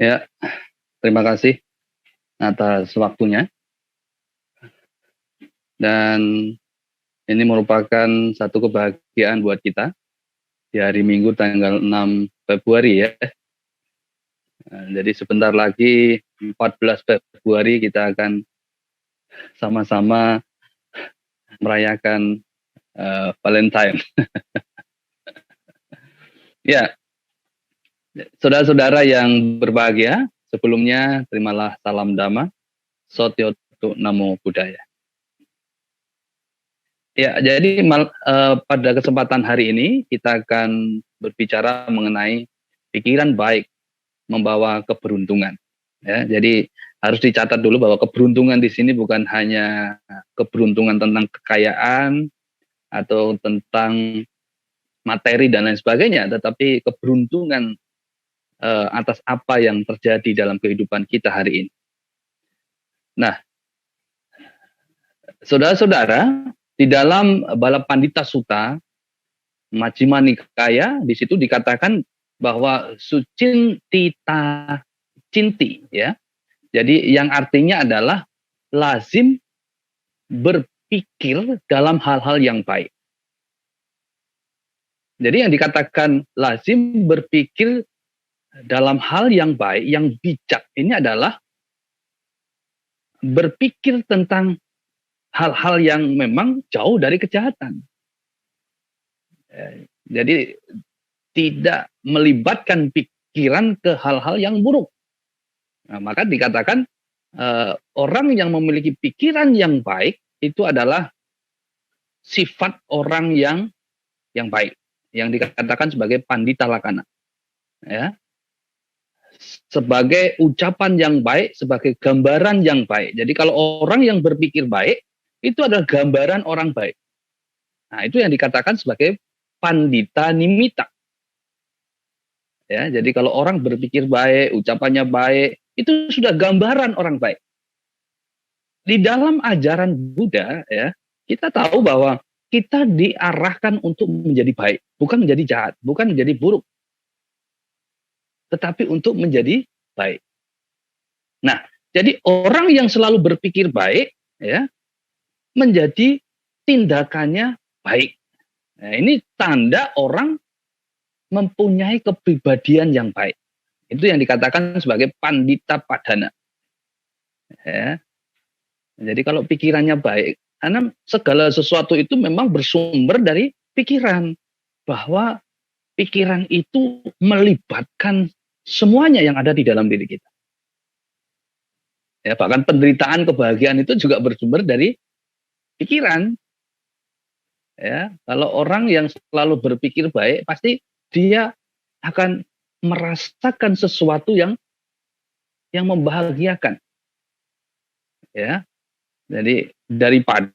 Ya, terima kasih atas waktunya. Dan ini merupakan satu kebahagiaan buat kita di hari Minggu tanggal 6 Februari ya. Jadi sebentar lagi 14 Februari kita akan sama-sama merayakan Valentine. Ya, saudara-saudara yang berbahagia, sebelumnya terimalah salam dhamma, Sotyotu Namo Buddhaya. Ya, jadi pada kesempatan hari ini kita akan berbicara mengenai pikiran baik membawa keberuntungan. Ya, jadi harus dicatat dulu bahwa keberuntungan di sini bukan hanya keberuntungan tentang kekayaan atau tentang materi dan lain sebagainya, tetapi keberuntungan atas apa yang terjadi dalam kehidupan kita hari ini. Nah, saudara-saudara, di dalam Balapandita Sutta Majjhima Nikaya di situ dikatakan bahwa sucintita cinti ya. Jadi yang artinya adalah lazim berpikir dalam hal-hal yang baik. Jadi yang dikatakan lazim berpikir dalam hal yang baik, yang bijak ini adalah berpikir tentang hal-hal yang memang jauh dari kejahatan. Jadi tidak melibatkan pikiran ke hal-hal yang buruk. Nah, maka dikatakan orang yang memiliki pikiran yang baik itu adalah sifat orang yang baik, yang dikatakan sebagai pandita lakana. Ya. Sebagai ucapan yang baik, sebagai gambaran yang baik. Jadi kalau orang yang berpikir baik, itu adalah gambaran orang baik. Nah, itu yang dikatakan sebagai pandita nimita. Ya, jadi kalau orang berpikir baik, ucapannya baik, itu sudah gambaran orang baik. Di dalam ajaran Buddha, ya, kita tahu bahwa kita diarahkan untuk menjadi baik, bukan menjadi jahat, bukan menjadi buruk, tetapi untuk menjadi baik. Nah, jadi orang yang selalu berpikir baik, ya, menjadi tindakannya baik. Nah, ini tanda orang mempunyai kepribadian yang baik. Itu yang dikatakan sebagai pandita padana. Ya. Jadi kalau pikirannya baik, karena segala sesuatu itu memang bersumber dari pikiran. Bahwa pikiran itu melibatkan semuanya yang ada di dalam diri kita. Ya, bahkan penderitaan, kebahagiaan itu juga bersumber dari pikiran. Ya, kalau orang yang selalu berpikir baik, pasti dia akan merasakan sesuatu yang membahagiakan. Ya. Jadi daripada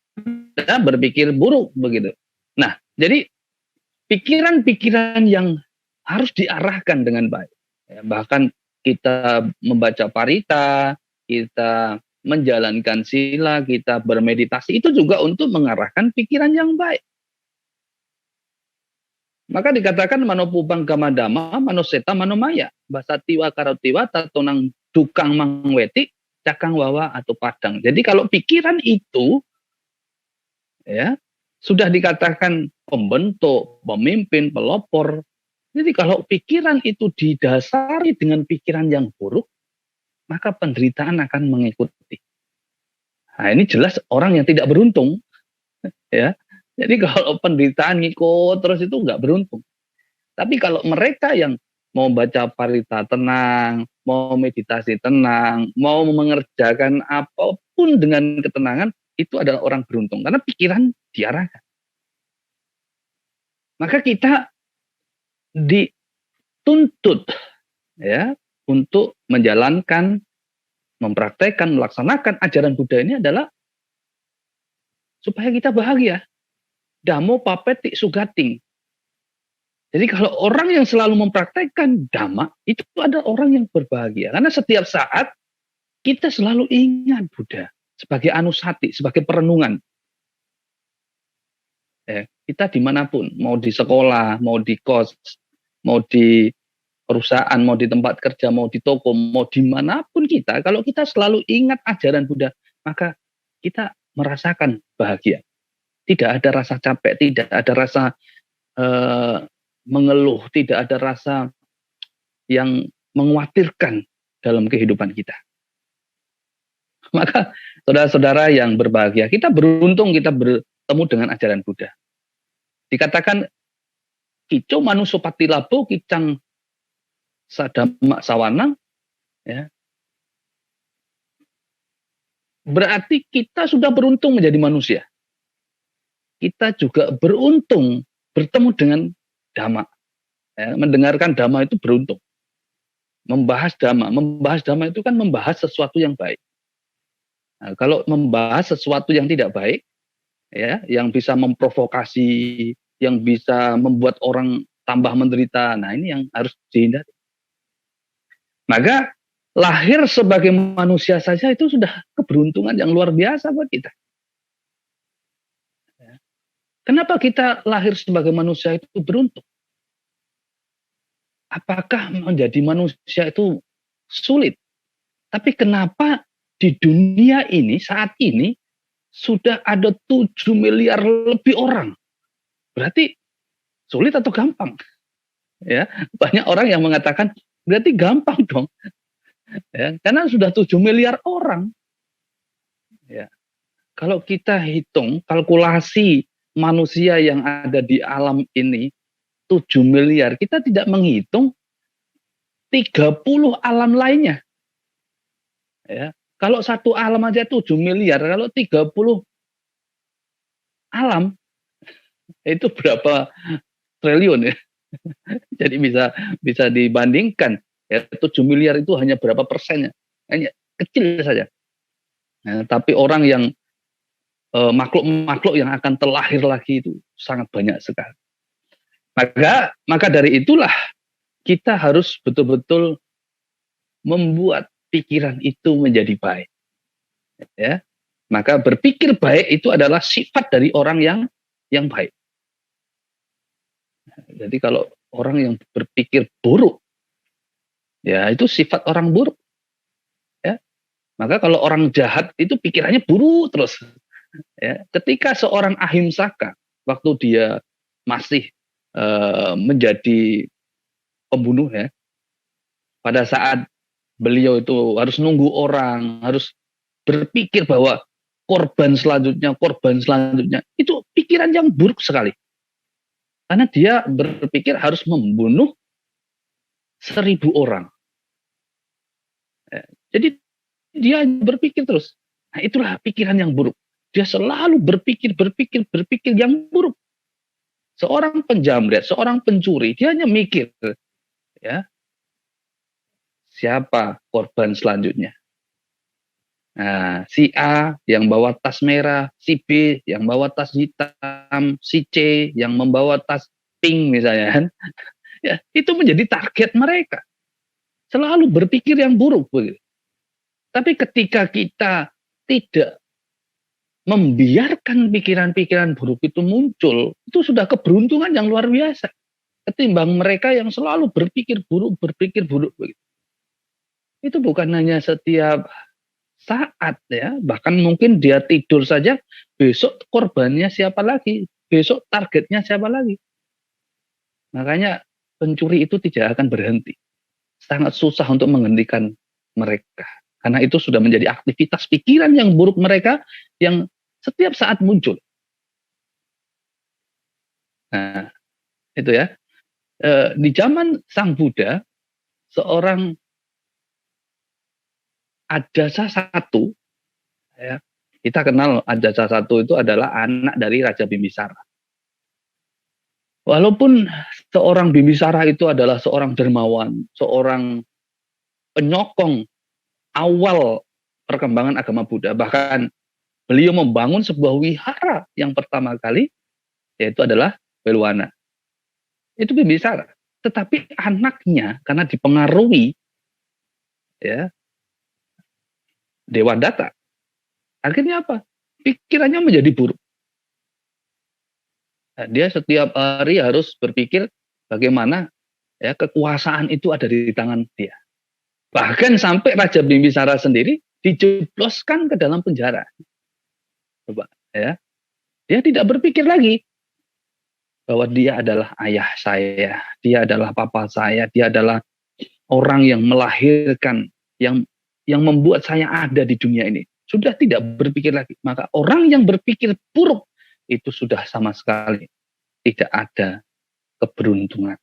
berpikir buruk begitu. Nah, jadi pikiran-pikiran yang harus diarahkan dengan baik. Ya, bahkan kita membaca parita, kita menjalankan sila, kita bermeditasi, itu juga untuk mengarahkan pikiran yang baik. Maka dikatakan manopubang gamadama, manoseta manomaya, basatiwa karotiwa, tatonang dukang mangweti, cakang wawa atau padang. Jadi kalau pikiran itu ya sudah dikatakan pembentuk, pemimpin, pelopor. Jadi kalau pikiran itu didasari dengan pikiran yang buruk, maka penderitaan akan mengikuti. Nah, ini jelas orang yang tidak beruntung, ya. Jadi kalau penderitaan ngikut terus itu nggak beruntung. Tapi kalau mereka yang mau baca parita tenang, mau meditasi tenang, mau mengerjakan apapun dengan ketenangan, itu adalah orang beruntung karena pikiran diarahkan. Maka kita dituntut ya untuk menjalankan, mempraktekkan, melaksanakan ajaran Buddha ini adalah supaya kita bahagia. Dhammo papetik sugating. Jadi kalau orang yang selalu mempraktekkan dhamma, itu adalah orang yang berbahagia. Karena setiap saat kita selalu ingat Buddha sebagai anusati, sebagai perenungan. Ya, kita dimanapun, mau di sekolah, mau di kos, mau di perusahaan, mau di tempat kerja, mau di toko, mau dimanapun kita, kalau kita selalu ingat ajaran Buddha, maka kita merasakan bahagia. Tidak ada rasa capek, tidak ada rasa eh, mengeluh, tidak ada rasa yang mengkhawatirkan dalam kehidupan kita. Maka saudara-saudara yang berbahagia, kita beruntung kita bertemu dengan ajaran Buddha. Dikatakan kico manusopati labo kicang sadama sawanang, ya. Berarti kita sudah beruntung menjadi manusia. Kita juga beruntung bertemu dengan Dhamma. Ya, mendengarkan Dhamma itu beruntung. Membahas Dhamma itu kan membahas sesuatu yang baik. Nah, kalau membahas sesuatu yang tidak baik, ya, yang bisa memprovokasi, yang bisa membuat orang tambah menderita, nah ini yang harus dihindari. Maka lahir sebagai manusia saja itu sudah keberuntungan yang luar biasa buat kita. Kenapa kita lahir sebagai manusia itu beruntung? Apakah menjadi manusia itu sulit? Tapi kenapa di dunia ini saat ini sudah ada 7 miliar lebih orang? Berarti sulit atau gampang? Ya, banyak orang yang mengatakan berarti gampang dong. Ya, karena sudah 7 miliar orang. Ya. Kalau kita hitung kalkulasi manusia yang ada di alam ini 7 miliar, kita tidak menghitung 30 alam lainnya. Ya. Kalau satu alam aja 7 miliar, kalau 30 alam itu berapa triliun ya. Jadi bisa dibandingkan ya, 7 miliar itu hanya berapa persennya. Hanya kecil saja. Nah, tapi orang yang makhluk-makhluk yang akan terlahir lagi itu sangat banyak sekali. Maka dari itulah kita harus betul-betul membuat pikiran itu menjadi baik. Ya. Maka berpikir baik itu adalah sifat dari orang yang baik. Jadi kalau orang yang berpikir buruk, ya itu sifat orang buruk. Ya. Maka kalau orang jahat itu pikirannya buruk terus. Ya. Ketika seorang ahimsaka, waktu dia masih menjadi pembunuh ya, pada saat beliau itu harus nunggu orang, harus berpikir bahwa korban selanjutnya, itu pikiran yang buruk sekali. Karena dia berpikir harus membunuh 1.000 orang. Jadi dia berpikir terus. Nah, itulah pikiran yang buruk. Dia selalu berpikir yang buruk. Seorang penjamret, seorang pencuri, dia hanya mikir, ya, siapa korban selanjutnya. Nah, si A yang bawa tas merah, si B yang bawa tas hitam, si C yang membawa tas pink misalnya kan. Ya, itu menjadi target mereka. Selalu berpikir yang buruk begitu. Tapi ketika kita tidak membiarkan pikiran-pikiran buruk itu muncul, itu sudah keberuntungan yang luar biasa. Ketimbang mereka yang selalu berpikir buruk begitu. Itu bukan hanya setiap saat ya, bahkan mungkin dia tidur saja, besok korbannya siapa lagi, besok targetnya siapa lagi. Makanya pencuri itu tidak akan berhenti. Sangat susah untuk menghentikan mereka. Karena itu sudah menjadi aktivitas pikiran yang buruk mereka yang setiap saat muncul. Nah, itu ya. Di zaman Sang Buddha, seorang Ajasa satu, ya, kita kenal Ajasa satu itu adalah anak dari Raja Bimbisara. Walaupun seorang Bimbisara itu adalah seorang dermawan, seorang penyokong awal perkembangan agama Buddha, bahkan beliau membangun sebuah wihara yang pertama kali, yaitu adalah Beluana. Itu Bimbisara. Tetapi anaknya karena dipengaruhi ya Dewadatta, akhirnya apa? Pikirannya menjadi buruk. Nah, dia setiap hari harus berpikir bagaimana Ya, kekuasaan itu ada di tangan dia. Bahkan sampai Raja Bimbisara sendiri dijebloskan ke dalam penjara. Coba, ya. Dia tidak berpikir lagi bahwa dia adalah ayah saya, dia adalah papa saya, dia adalah orang yang melahirkan, yang membuat saya ada di dunia ini. Sudah tidak berpikir lagi. Maka orang yang berpikir buruk itu sudah sama sekali tidak ada keberuntungan.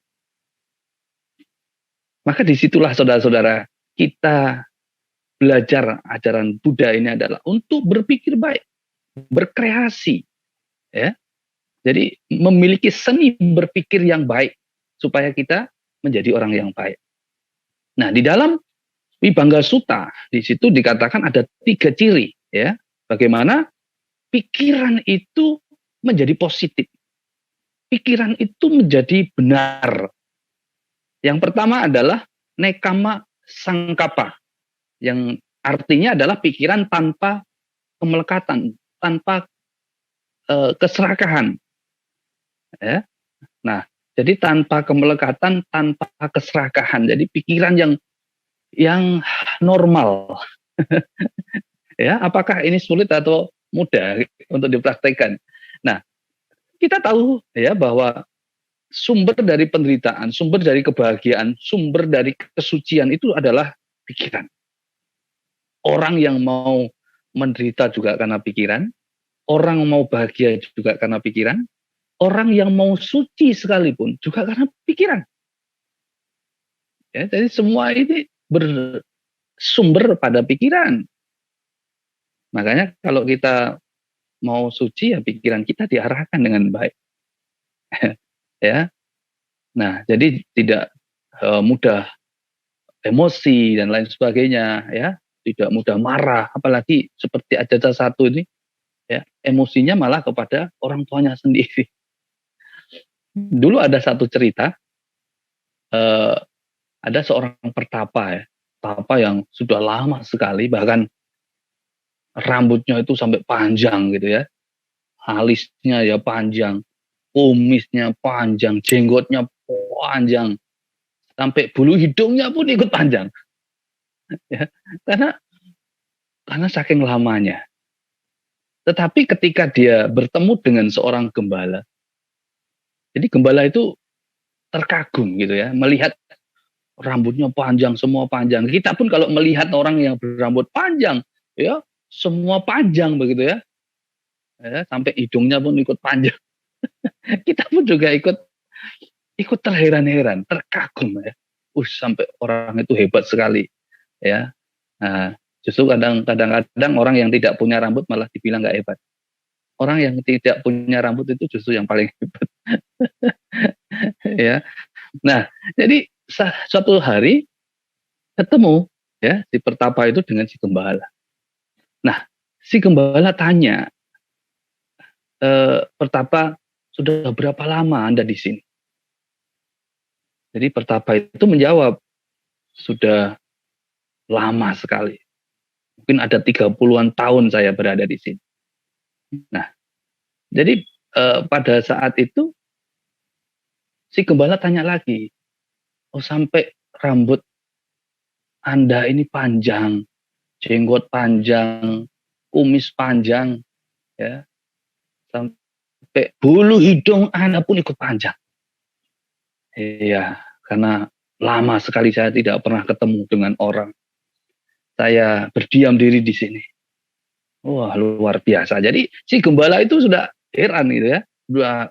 Maka disitulah saudara-saudara, kita belajar ajaran Buddha ini adalah untuk berpikir baik, berkreasi, ya. Jadi memiliki seni berpikir yang baik supaya kita menjadi orang yang baik. Nah, di dalam Vibhangga Sutta di situ dikatakan ada 3 ciri, ya. Bagaimana pikiran itu menjadi positif. Pikiran itu menjadi benar. Yang pertama adalah nekama sangkapa, yang artinya adalah pikiran tanpa kemelekatan, tanpa keserakahan. Ya. Nah, jadi tanpa kemelekatan, tanpa keserakahan. Jadi pikiran yang normal. Ya, apakah ini sulit atau mudah untuk dipraktekkan? Nah, kita tahu ya bahwa sumber dari penderitaan, sumber dari kebahagiaan, sumber dari kesucian itu adalah pikiran. Orang yang mau menderita juga karena pikiran, orang mau bahagia juga karena pikiran, orang yang mau suci sekalipun juga karena pikiran. Ya, jadi semua ini bersumber pada pikiran. Makanya kalau kita mau suci ya pikiran kita diarahkan dengan baik. Ya. Nah, jadi tidak mudah emosi dan lain sebagainya, ya. Tidak mudah marah, apalagi seperti Ajata satu ini, ya, emosinya malah kepada orang tuanya sendiri. Dulu ada satu cerita, ada seorang pertapa, ya, pertapa yang sudah lama sekali, bahkan rambutnya itu sampai panjang gitu ya, alisnya ya panjang, kumisnya panjang, jenggotnya panjang, sampai bulu hidungnya pun ikut panjang, ya, karena saking lamanya. Tetapi ketika dia bertemu dengan seorang gembala, jadi gembala itu terkagum gitu ya, melihat rambutnya panjang, semua panjang. Kita pun kalau melihat orang yang berambut panjang, ya semua panjang begitu ya, sampai hidungnya pun ikut panjang. Kita pun juga ikut terheran-heran, terkagum ya. Sampai orang itu hebat sekali, ya. Nah, justru kadang-kadang orang yang tidak punya rambut malah dibilang nggak hebat. Orang yang tidak punya rambut itu justru yang paling hebat. Ya. Nah, jadi suatu hari ketemu ya si pertapa itu dengan si gembala. Nah, si gembala tanya, pertapa, sudah berapa lama Anda di sini? Jadi pertapa itu menjawab, sudah lama sekali. Mungkin ada 30-an tahun saya berada di sini. Nah, jadi pada saat itu si gembala tanya lagi, oh sampai rambut Anda ini panjang, jenggot panjang, kumis panjang, ya, sampai bulu hidung Anda pun ikut panjang. Iya, karena lama sekali saya tidak pernah ketemu dengan orang. Saya berdiam diri di sini. Wah, luar biasa. Jadi si gembala itu sudah heran gitu ya, sudah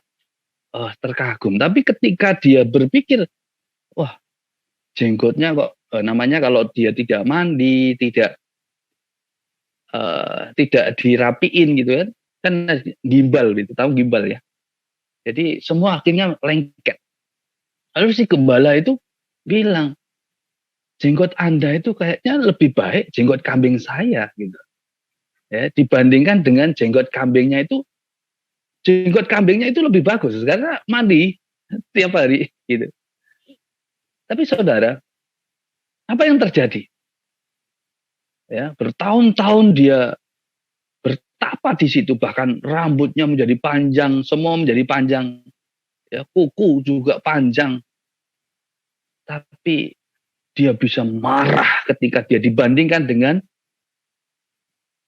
terkagum. Tapi ketika dia berpikir, wah, jenggotnya kok namanya kalau dia tidak mandi, tidak dirapiin gitu kan gimbal gitu, tahu gimbal ya. Jadi semua akhirnya lengket. Lalu si gembala itu bilang, jenggot Anda itu kayaknya lebih baik jenggot kambing saya gitu. Ya, dibandingkan dengan jenggot kambingnya itu, jenggot kambingnya itu lebih bagus karena mandi tiap hari gitu. Tapi saudara, apa yang terjadi? Ya, bertahun-tahun dia bertapa di situ, bahkan rambutnya menjadi panjang, semua menjadi panjang, ya, kuku juga panjang. tapi dia bisa marah ketika dia dibandingkan dengan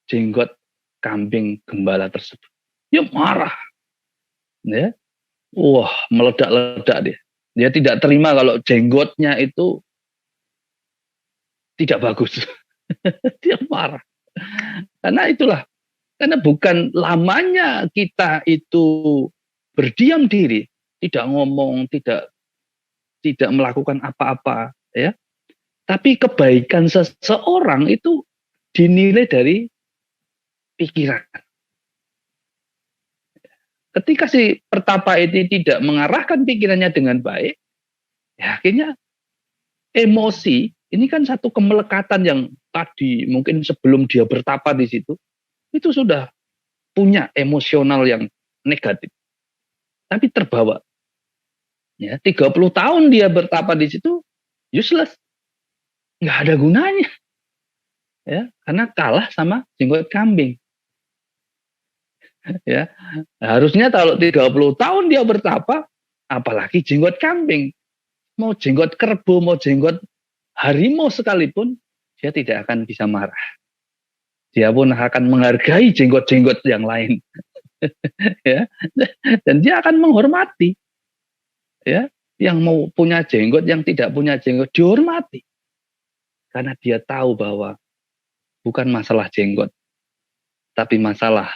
jenggot kambing gembala tersebut. Dia marah, ya. Wah, meledak-ledak dia. Dia tidak terima kalau jenggotnya itu tidak bagus. Dia marah. Karena bukan lamanya kita itu berdiam diri, tidak ngomong, tidak melakukan apa-apa, ya. Tapi kebaikan seseorang itu dinilai dari pikiran. Ketika si pertapa ini tidak mengarahkan pikirannya dengan baik, ya akhirnya emosi ini kan satu kemelekatan yang tadi mungkin sebelum dia bertapa di situ itu sudah punya emosional yang negatif, tapi terbawa. Ya, 30 tahun dia bertapa di situ useless, nggak ada gunanya, ya, karena kalah sama jenggot kambing. Ya, harusnya kalau 30 tahun dia bertapa, apalagi jenggot kambing, mau jenggot kerbau, mau jenggot harimau sekalipun, dia tidak akan bisa marah. Dia pun akan menghargai jenggot-jenggot yang lain. Ya, dan dia akan menghormati, ya, yang mau punya jenggot, yang tidak punya jenggot dihormati, karena dia tahu bahwa bukan masalah jenggot, tapi masalah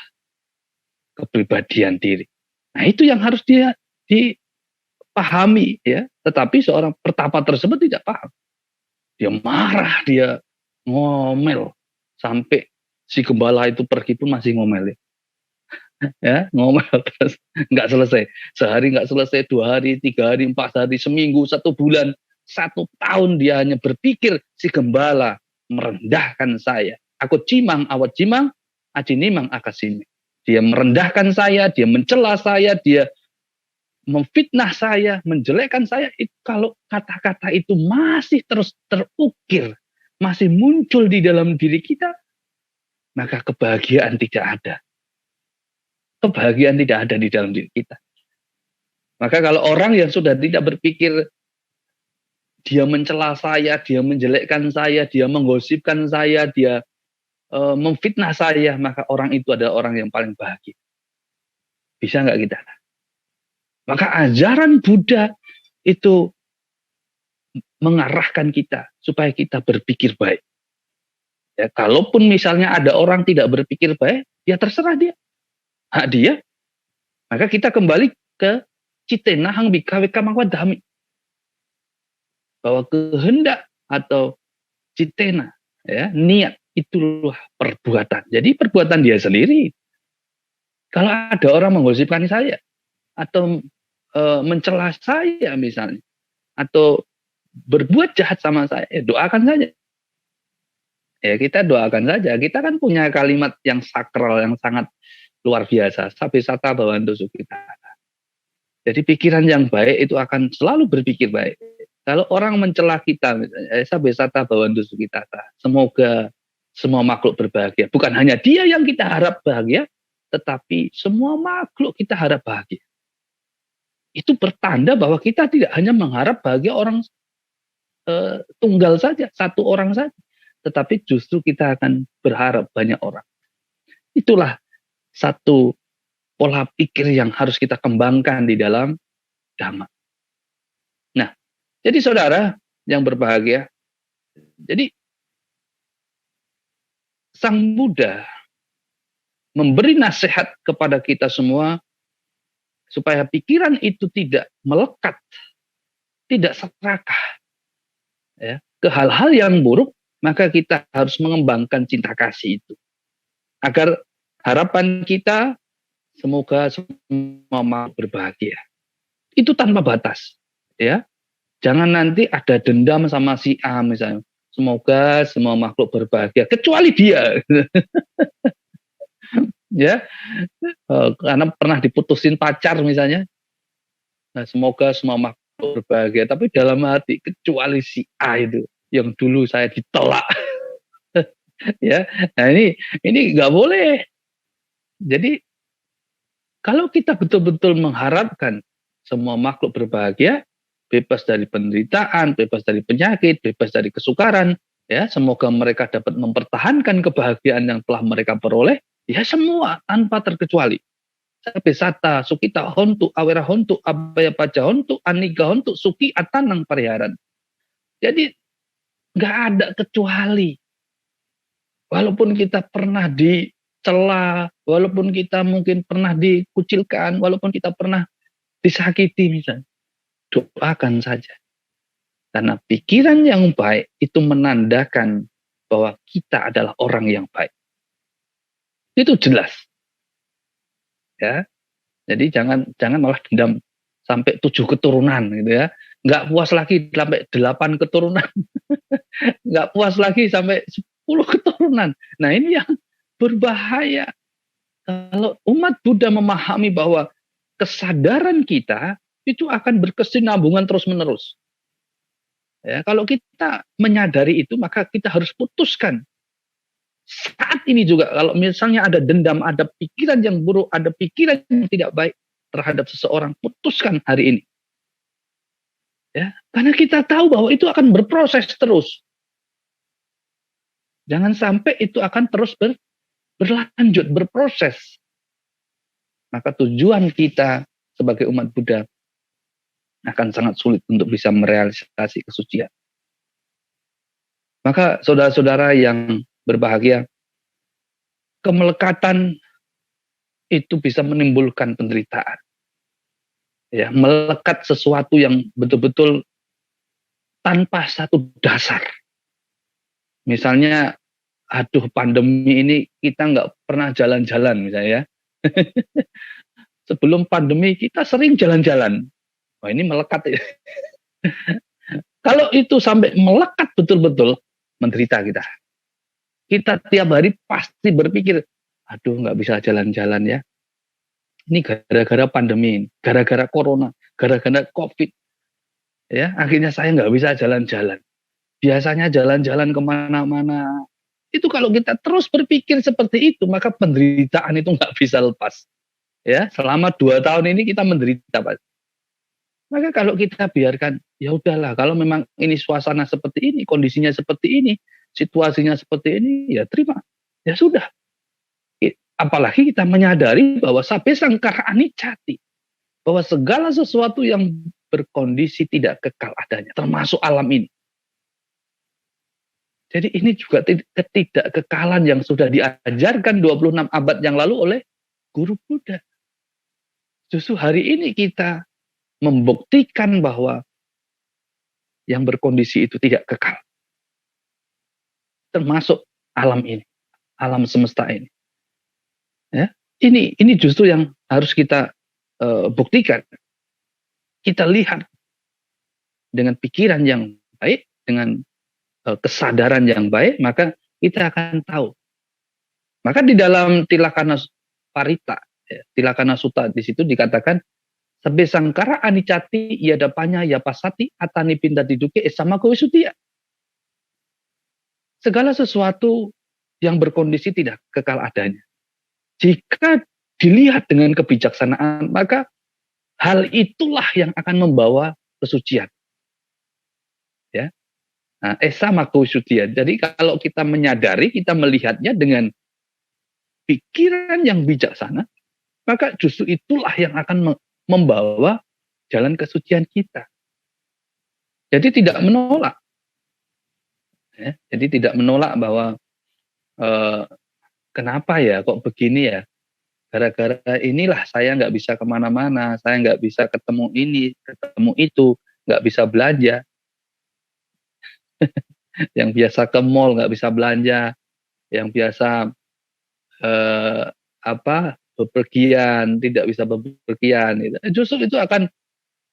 kepribadian diri. Nah, itu yang harus dia dipahami, ya. Tetapi seorang pertapa tersebut tidak paham. Dia marah, dia ngomel sampai si gembala itu pergi pun masih ngomel, ya. Ya, ngomel terus nggak selesai. Sehari nggak selesai, 2 hari, 3 hari, 4 hari, seminggu, 1 bulan, 1 tahun dia hanya berpikir si gembala merendahkan saya. Aku cimang, awat cimang, aji nimang akasimi. Dia merendahkan saya, dia mencela saya, dia memfitnah saya, menjelekkan saya. Kalau kata-kata itu masih terus terukir, masih muncul di dalam diri kita, maka kebahagiaan tidak ada. Kebahagiaan tidak ada di dalam diri kita. Maka kalau orang yang sudah tidak berpikir, dia mencela saya, dia menjelekkan saya, dia menggosipkan saya, dia memfitnah saya, maka orang itu adalah orang yang paling bahagia. Bisa nggak kita? Maka ajaran Buddha itu mengarahkan kita supaya kita berpikir baik. Ya, kalaupun misalnya ada orang tidak berpikir baik, ya terserah dia. Hak dia, maka kita kembali ke citena hang bikawe kamangwadami, bahwa kehendak atau citena, ya, niat itulah perbuatan. Jadi perbuatan dia sendiri. Kalau ada orang menggosipkan saya atau mencela saya misalnya, atau berbuat jahat sama saya, doakan saja. Ya, kita doakan saja. Kita kan punya kalimat yang sakral, yang sangat luar biasa. Sabisata bawantu sukitata. Jadi pikiran yang baik itu akan selalu berpikir baik. Kalau orang mencela kita, misalnya, sabisata bawantu sukitata. Semoga semua makhluk berbahagia. Bukan hanya dia yang kita harap bahagia, tetapi semua makhluk kita harap bahagia. Itu bertanda bahwa kita tidak hanya mengharap bahagia orang tunggal saja, satu orang saja. Tetapi justru kita akan berharap banyak orang. Itulah satu pola pikir yang harus kita kembangkan di dalam Dhamma. Nah, jadi saudara yang berbahagia, jadi Sang Buddha memberi nasihat kepada kita semua supaya pikiran itu tidak melekat, tidak serakah, ya, ke hal-hal yang buruk, maka kita harus mengembangkan cinta kasih itu. Agar harapan kita semoga semua makhluk berbahagia. Itu tanpa batas, ya. Jangan nanti ada dendam sama si A misalnya. Semoga semua makhluk berbahagia kecuali dia. Ya. Karena pernah diputusin pacar misalnya. Nah, semoga semua makhluk berbahagia, tapi dalam hati kecuali si A itu yang dulu saya ditolak. Ya. Nah, ini nggak boleh. Jadi kalau kita betul-betul mengharapkan semua makhluk berbahagia, bebas dari penderitaan, bebas dari penyakit, bebas dari kesukaran. Ya, semoga mereka dapat mempertahankan kebahagiaan yang telah mereka peroleh. Ya semua tanpa terkecuali. Sabe sata, sukita hontu, awera hontu, abaya paja hontu, aniga hontu, suki atanang pariharan. Jadi nggak ada kecuali. Walaupun kita pernah dicela, walaupun kita mungkin pernah dikucilkan, walaupun kita pernah disakiti misalnya, doakan saja. Karena pikiran yang baik itu menandakan bahwa kita adalah orang yang baik. Itu jelas. Ya. Jadi jangan malah dendam sampai 7 keturunan gitu ya. Nggak puas lagi sampai 8 keturunan. Nggak puas lagi sampai 10 keturunan. Nah, ini yang berbahaya. Kalau umat Buddha memahami bahwa kesadaran kita itu akan berkesinambungan terus-menerus. Ya, kalau kita menyadari itu, maka kita harus putuskan. Saat ini juga, kalau misalnya ada dendam, ada pikiran yang buruk, ada pikiran yang tidak baik terhadap seseorang, putuskan hari ini. Ya, karena kita tahu bahwa itu akan berproses terus. Jangan sampai itu akan terus berlanjut, berproses. Maka tujuan kita sebagai umat Buddha akan sangat sulit untuk bisa merealisasi kesucian. Maka saudara-saudara yang berbahagia, kemelekatan itu bisa menimbulkan penderitaan. Ya, melekat sesuatu yang betul-betul tanpa satu dasar. Misalnya, aduh pandemi ini kita nggak pernah jalan-jalan misalnya. Sebelum pandemi kita sering jalan-jalan. Wah, ini melekat ya. Kalau itu sampai melekat betul-betul, menderita kita. Kita tiap hari pasti berpikir, aduh nggak bisa jalan-jalan ya. Ini gara-gara pandemi, gara-gara corona, gara-gara COVID. Ya, akhirnya saya nggak bisa jalan-jalan. Biasanya jalan-jalan kemana-mana. Itu kalau kita terus berpikir seperti itu, maka penderitaan itu nggak bisa lepas. Ya, selama 2 tahun ini kita menderita, Pak. Maka kalau kita biarkan, ya udahlah, kalau memang ini suasana seperti ini, kondisinya seperti ini, situasinya seperti ini, ya terima. Ya sudah. Apalagi kita menyadari bahwa sabe sangkara anicati, bahwa segala sesuatu yang berkondisi tidak kekal adanya, termasuk alam ini. Jadi ini juga ketidakkekalan yang sudah diajarkan 26 abad yang lalu oleh guru Buddha. Justru hari ini kita membuktikan bahwa yang berkondisi itu tidak kekal. Termasuk alam ini, alam semesta ini. Ya, ini justru yang harus kita buktikan. Kita lihat dengan pikiran yang baik, dengan kesadaran yang baik, maka kita akan tahu. Maka di dalam Tilakana Parita, Tilakana Sutta di situ dikatakan, Sabe sangkara anicati yadapanya yapasati atani pinta diduke esama kowisutia. Segala sesuatu yang berkondisi tidak kekal adanya. Jika dilihat dengan kebijaksanaan, maka hal itulah yang akan membawa kesucian. Ya. Nah, esama kowisutia. Jadi kalau kita menyadari, kita melihatnya dengan pikiran yang bijaksana, maka justru itulah yang akan membawa jalan kesucian kita. Jadi tidak menolak. Ya, jadi tidak menolak bahwa kenapa ya kok begini ya. Gara-gara inilah saya nggak bisa kemana-mana, saya nggak bisa ketemu ini, ketemu itu, nggak bisa belanja. Yang biasa ke mall nggak bisa belanja, yang biasa bepergian, tidak bisa bepergian. Gitu. Justru itu akan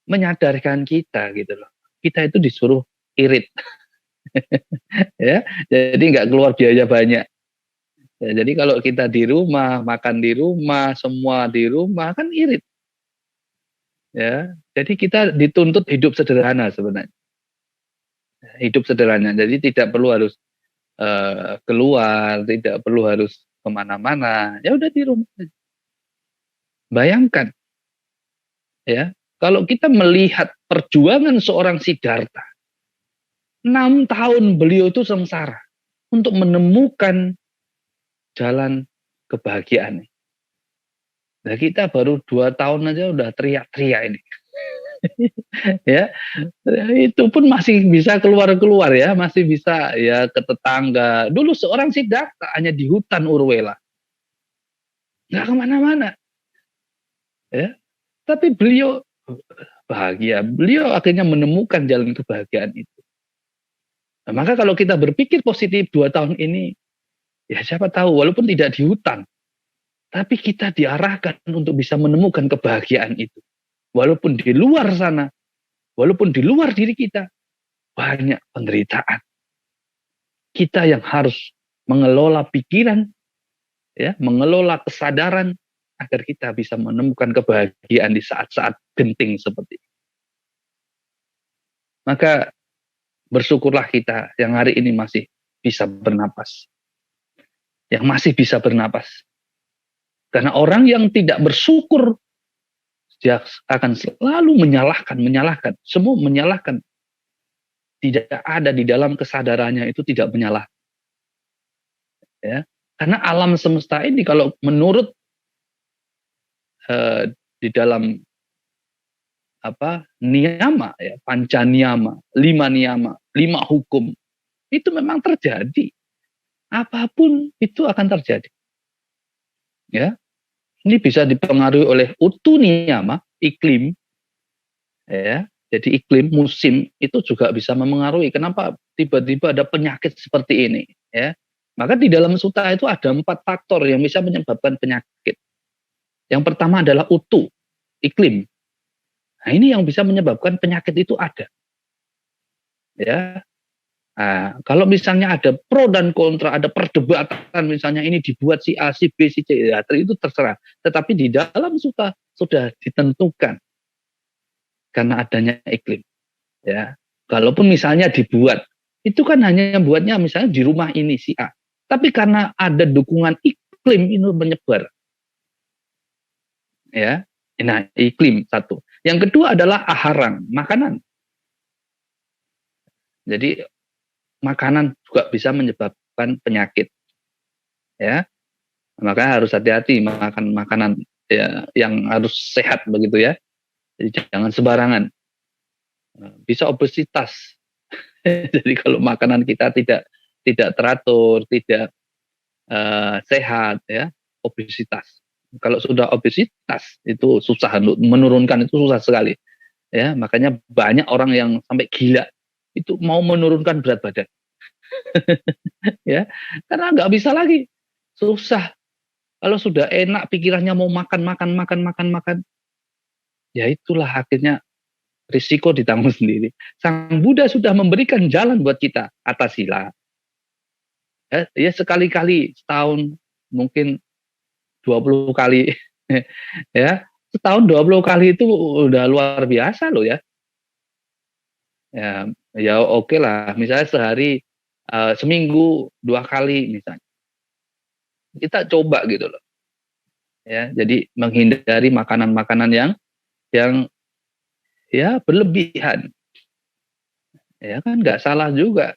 menyadarkan kita gitu loh. Kita itu disuruh irit. Ya, jadi nggak keluar biaya banyak. Ya, jadi kalau kita di rumah, makan di rumah, semua di rumah kan irit. Ya, jadi kita dituntut hidup sederhana sebenarnya. Hidup sederhana. Jadi tidak perlu harus keluar, tidak perlu harus kemana-mana. Ya udah di rumah. Bayangkan, ya Kalau kita melihat perjuangan seorang Siddhartha, 6 tahun beliau itu sengsara untuk menemukan jalan kebahagiaan. Nah, kita baru 2 tahun aja udah teriak-teriak ini. Ya, itu pun masih bisa keluar-keluar ya, masih bisa ya ke tetangga. Dulu seorang Siddhartha hanya di hutan Urwela, nggak kemana-mana. Ya, tapi beliau bahagia. Beliau akhirnya menemukan jalan kebahagiaan itu. Nah, maka kalau kita berpikir positif 2 tahun ini, ya siapa tahu walaupun tidak di hutan, tapi kita diarahkan untuk bisa menemukan kebahagiaan itu. Walaupun di luar sana, walaupun di luar diri kita, banyak penderitaan. Kita yang harus mengelola pikiran, ya, mengelola kesadaran agar kita bisa menemukan kebahagiaan di saat-saat genting seperti ini. Maka bersyukurlah kita yang hari ini masih bisa bernapas. Yang masih bisa bernapas. Karena orang yang tidak bersyukur, dia akan selalu menyalahkan. Semua menyalahkan. Tidak ada di dalam kesadarannya itu tidak menyalah. Ya. Karena alam semesta ini kalau menurut di dalam niyama, ya, panca niyama, 5 niyama, 5 hukum, itu memang terjadi. Apapun itu akan terjadi. Ya. Ini bisa dipengaruhi oleh utu niyama, iklim. Ya. Jadi iklim, musim itu juga bisa memengaruhi. Kenapa tiba-tiba ada penyakit seperti ini? Ya. Maka di dalam sutta itu ada 4 faktor yang bisa menyebabkan penyakit. Yang pertama adalah utu, iklim. Nah, ini yang bisa menyebabkan penyakit itu ada. Ya. Nah, kalau misalnya ada pro dan kontra, ada perdebatan, misalnya ini dibuat si A, si B, si C, ya, itu terserah. Tetapi di dalam sutta sudah ditentukan karena adanya iklim. Ya, kalaupun misalnya dibuat, itu kan hanya buatnya misalnya di rumah ini si A. Tapi karena ada dukungan iklim itu menyebar. Ya, nah iklim satu. Yang kedua adalah aharang, makanan. Jadi makanan juga bisa menyebabkan penyakit. Ya, maka harus hati-hati makan makanan ya, yang harus sehat begitu ya. Jadi jangan sembarangan. Bisa obesitas. Jadi kalau makanan kita tidak teratur, tidak sehat ya, obesitas. Kalau sudah obesitas itu susah, menurunkan itu susah sekali. Ya, makanya banyak orang yang sampai gila itu mau menurunkan berat badan. Ya, karena nggak bisa lagi. Susah. Kalau sudah enak pikirannya mau makan, ya itulah akhirnya risiko ditanggung sendiri. Sang Buddha sudah memberikan jalan buat kita, atasilah. Ya sekali-kali setahun, mungkin 20 kali. Ya, setahun 20 kali itu udah luar biasa loh ya. Ya oke lah, misalnya sehari seminggu 2 kali misalnya. Kita coba gitu loh. Ya, jadi menghindari makanan-makanan yang ya berlebihan. Ya kan nggak salah juga.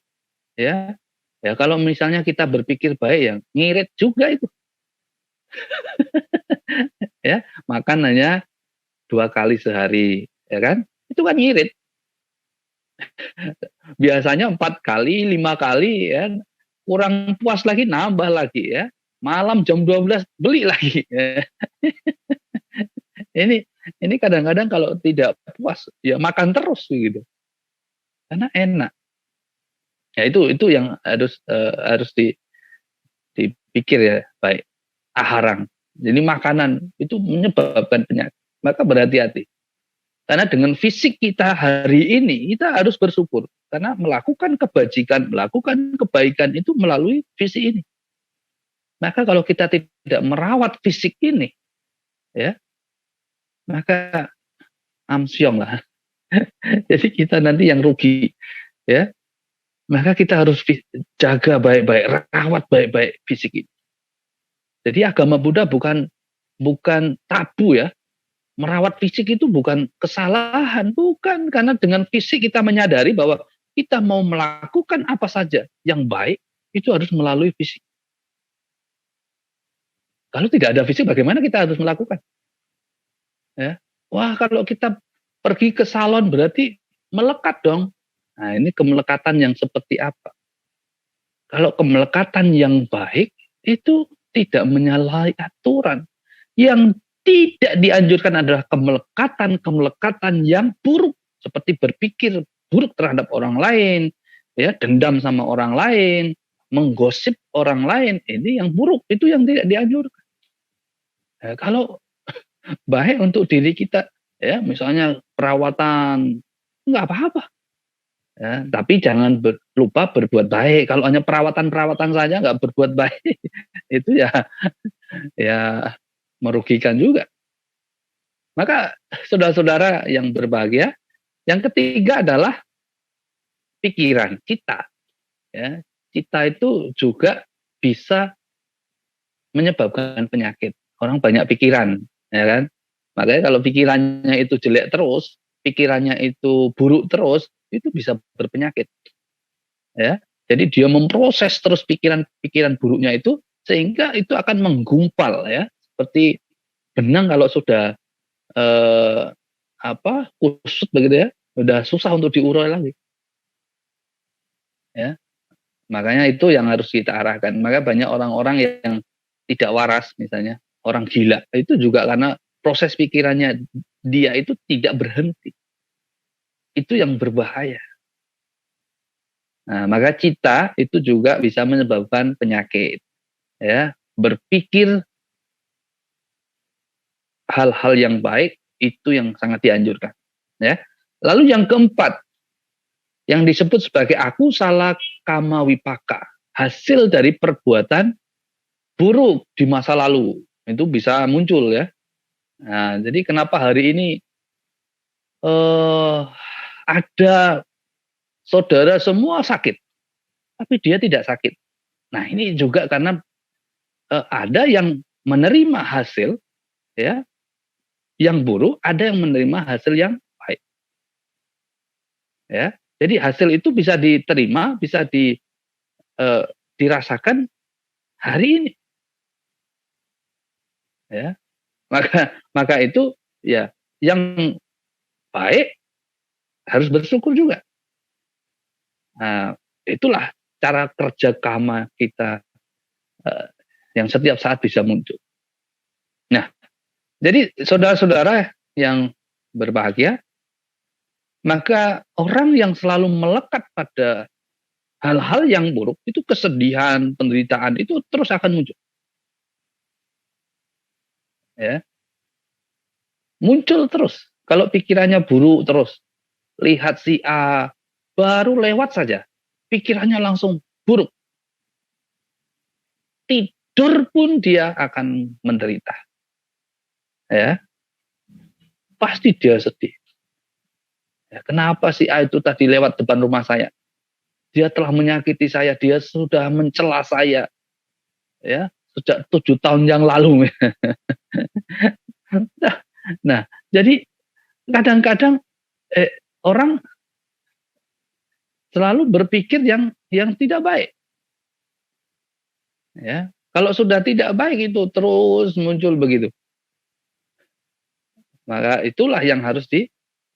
Ya. Ya kalau misalnya kita berpikir baik, yang ngirit juga itu. Ya, makan hanya 2 kali sehari, ya kan? Itu kan ngirit. Biasanya 4 kali, 5 kali, ya. Kurang puas lagi, nambah lagi ya. Malam jam 12 beli lagi. Ini kadang-kadang kalau tidak puas ya makan terus gitu. Karena enak. Ya itu yang harus dipikir ya, baik. Aharang. Jadi makanan itu menyebabkan penyakit. Maka berhati-hati. Karena dengan fisik kita hari ini, kita harus bersyukur. Karena melakukan kebajikan, melakukan kebaikan itu melalui fisik ini. Maka kalau kita tidak merawat fisik ini, ya, maka amsyong lah. Jadi kita nanti yang rugi, ya. Maka kita harus jaga baik-baik, rawat baik-baik fisik ini. Jadi agama Buddha bukan tabu ya, merawat fisik itu bukan kesalahan, bukan. Karena dengan fisik kita menyadari bahwa kita mau melakukan apa saja yang baik, itu harus melalui fisik. Kalau tidak ada fisik, bagaimana kita harus melakukan? Ya. Wah, kalau kita pergi ke salon berarti melekat dong. Nah, ini kemelekatan yang seperti apa? Kalau kemelekatan yang baik, itu tidak menyalahi aturan. Yang tidak dianjurkan adalah kemelekatan yang buruk, seperti berpikir buruk terhadap orang lain, ya, dendam sama orang lain, menggosip orang lain, ini yang buruk, itu yang tidak dianjurkan. Ya, kalau baik untuk diri kita, ya, misalnya perawatan, nggak apa-apa. Ya, tapi jangan lupa berbuat baik. Kalau hanya perawatan-perawatan saja nggak berbuat baik, itu ya merugikan juga. Maka saudara-saudara yang berbahagia, yang ketiga adalah pikiran kita. Ya, kita itu juga bisa menyebabkan penyakit. Orang banyak pikiran, ya kan? Makanya kalau pikirannya itu jelek terus, pikirannya itu buruk terus, itu bisa berpenyakit. Ya, jadi dia memproses terus pikiran-pikiran buruknya itu, sehingga itu akan menggumpal, ya, seperti benang kalau sudah eh, kusut begitu, ya, udah susah untuk diurai lagi. Ya, makanya itu yang harus kita arahkan. Maka banyak orang-orang yang tidak waras, misalnya orang gila, itu juga karena proses pikirannya dia itu tidak berhenti. Itu yang berbahaya. Nah, maka cita itu juga bisa menyebabkan penyakit. Ya, berpikir hal-hal yang baik itu yang sangat dianjurkan. Ya. Lalu yang keempat, yang disebut sebagai akusala kama wipaka, hasil dari perbuatan buruk di masa lalu, itu bisa muncul, ya. Nah, jadi kenapa hari ini ada saudara semua sakit, tapi dia tidak sakit. Nah, ini juga karena ada yang menerima hasil, ya, yang buruk, ada yang menerima hasil yang baik. Ya, jadi hasil itu bisa diterima, bisa dirasakan hari ini. Ya, maka itu, ya, yang baik harus bersyukur juga. Nah, itulah cara kerja kama kita yang setiap saat bisa muncul. Nah, jadi saudara-saudara yang berbahagia, maka orang yang selalu melekat pada hal-hal yang buruk, itu kesedihan, penderitaan itu terus akan muncul. Ya, muncul terus. Kalau pikirannya buruk terus, lihat si A, baru lewat saja, pikirannya langsung buruk. Tidur pun dia akan menderita. Ya, pasti dia sedih. Ya, kenapa si A itu tadi lewat depan rumah saya? Dia telah menyakiti saya, dia sudah mencela saya, ya, sejak 7 tahun yang lalu. Nah, jadi kadang-kadang orang selalu berpikir yang tidak baik. Ya, kalau sudah tidak baik itu terus muncul begitu. Maka itulah yang harus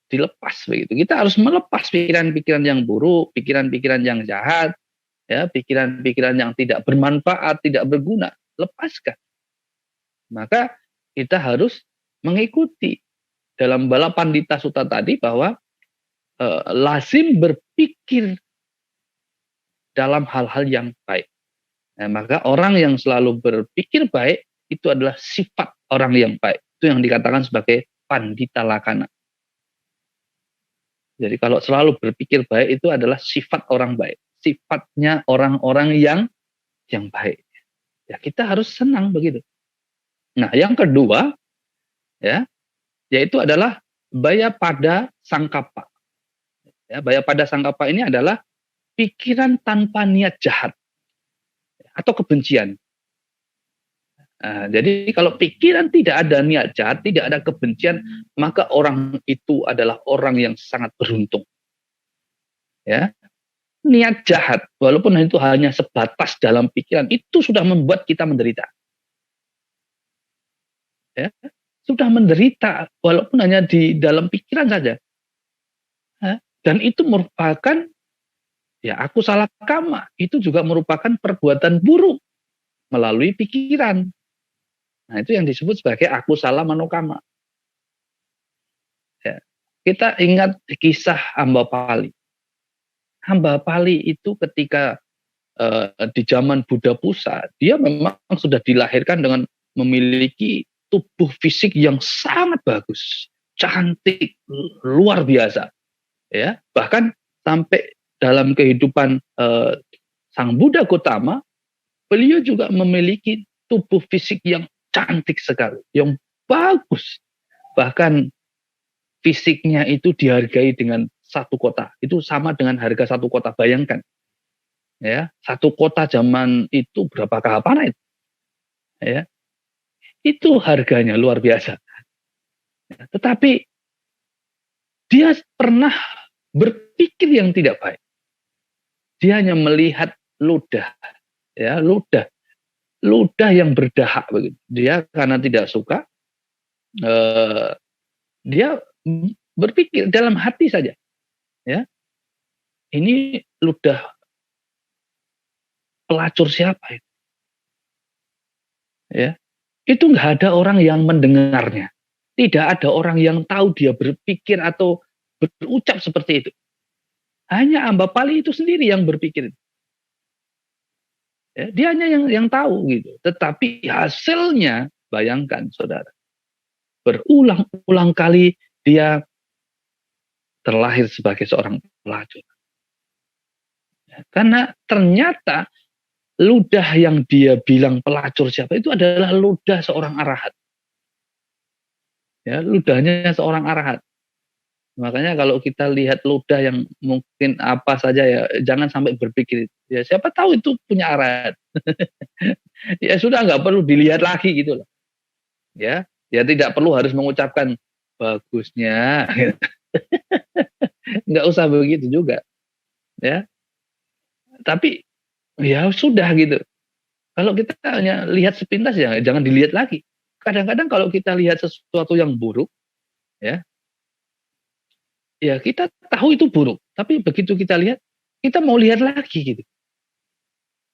dilepas begitu. Kita harus melepas pikiran-pikiran yang buruk, pikiran-pikiran yang jahat, ya, pikiran-pikiran yang tidak bermanfaat, tidak berguna. Lepaskan. Maka kita harus mengikuti dalam bala pandita sutta tadi bahwa lazim berpikir dalam hal-hal yang baik. Nah, maka orang yang selalu berpikir baik itu adalah sifat orang yang baik. Itu yang dikatakan sebagai pandita lakana. Jadi kalau selalu berpikir baik itu adalah sifat orang baik. Sifatnya orang-orang yang baik. Ya, kita harus senang begitu. Nah, yang kedua, ya, yaitu adalah baya pada sangkapa. Ya, baya pada sangkapa ini adalah pikiran tanpa niat jahat atau kebencian. Jadi kalau pikiran tidak ada niat jahat, tidak ada kebencian, maka orang itu adalah orang yang sangat beruntung. Ya, niat jahat, walaupun itu hanya sebatas dalam pikiran, itu sudah membuat kita menderita. Ya, sudah menderita, walaupun hanya di dalam pikiran saja. Dan itu merupakan, ya aku salah kama, itu juga merupakan perbuatan buruk melalui pikiran. Nah, itu yang disebut sebagai aku salah manokama. Ya. Kita ingat kisah Hamba Pali. Hamba Pali itu ketika di zaman Buddha Pusa, dia memang sudah dilahirkan dengan memiliki tubuh fisik yang sangat bagus, cantik, luar biasa. Ya, bahkan sampai dalam kehidupan Sang Buddha Gautama, beliau juga memiliki tubuh fisik yang cantik sekali, yang bagus. Bahkan fisiknya itu dihargai dengan satu kota. Itu sama dengan harga satu kota. Bayangkan. Ya, satu kota zaman itu berapakah apa itu? Ya. Itu harganya luar biasa. Tetapi dia pernah berpikir yang tidak baik. Dia hanya melihat ludah, ya, ludah yang berdahak begitu. Dia karena tidak suka, dia berpikir dalam hati saja, ya, ini ludah pelacur siapa itu? Ya, itu nggak ada orang yang mendengarnya. Tidak ada orang yang tahu dia berpikir atau berucap seperti itu. Hanya Hamba Pali itu sendiri yang berpikir. Ya, dia hanya yang tahu gitu. Tetapi hasilnya, bayangkan saudara, berulang-ulang kali dia terlahir sebagai seorang pelacur. Ya, karena ternyata ludah yang dia bilang pelacur siapa itu adalah ludah seorang arahat. Ya, ludahnya seorang arahat. Makanya kalau kita lihat ludah yang mungkin apa saja ya, jangan sampai berpikir ya siapa tahu itu punya arahat. Ya sudah nggak perlu dilihat lagi gitu loh. Ya, ya tidak perlu harus mengucapkan bagusnya. Nggak usah begitu juga. Ya, tapi ya sudah gitu. Kalau kita hanya lihat sepintas ya jangan dilihat lagi. Kadang-kadang kalau kita lihat sesuatu yang buruk, ya, ya kita tahu itu buruk. Tapi begitu kita lihat, kita mau lihat lagi gitu.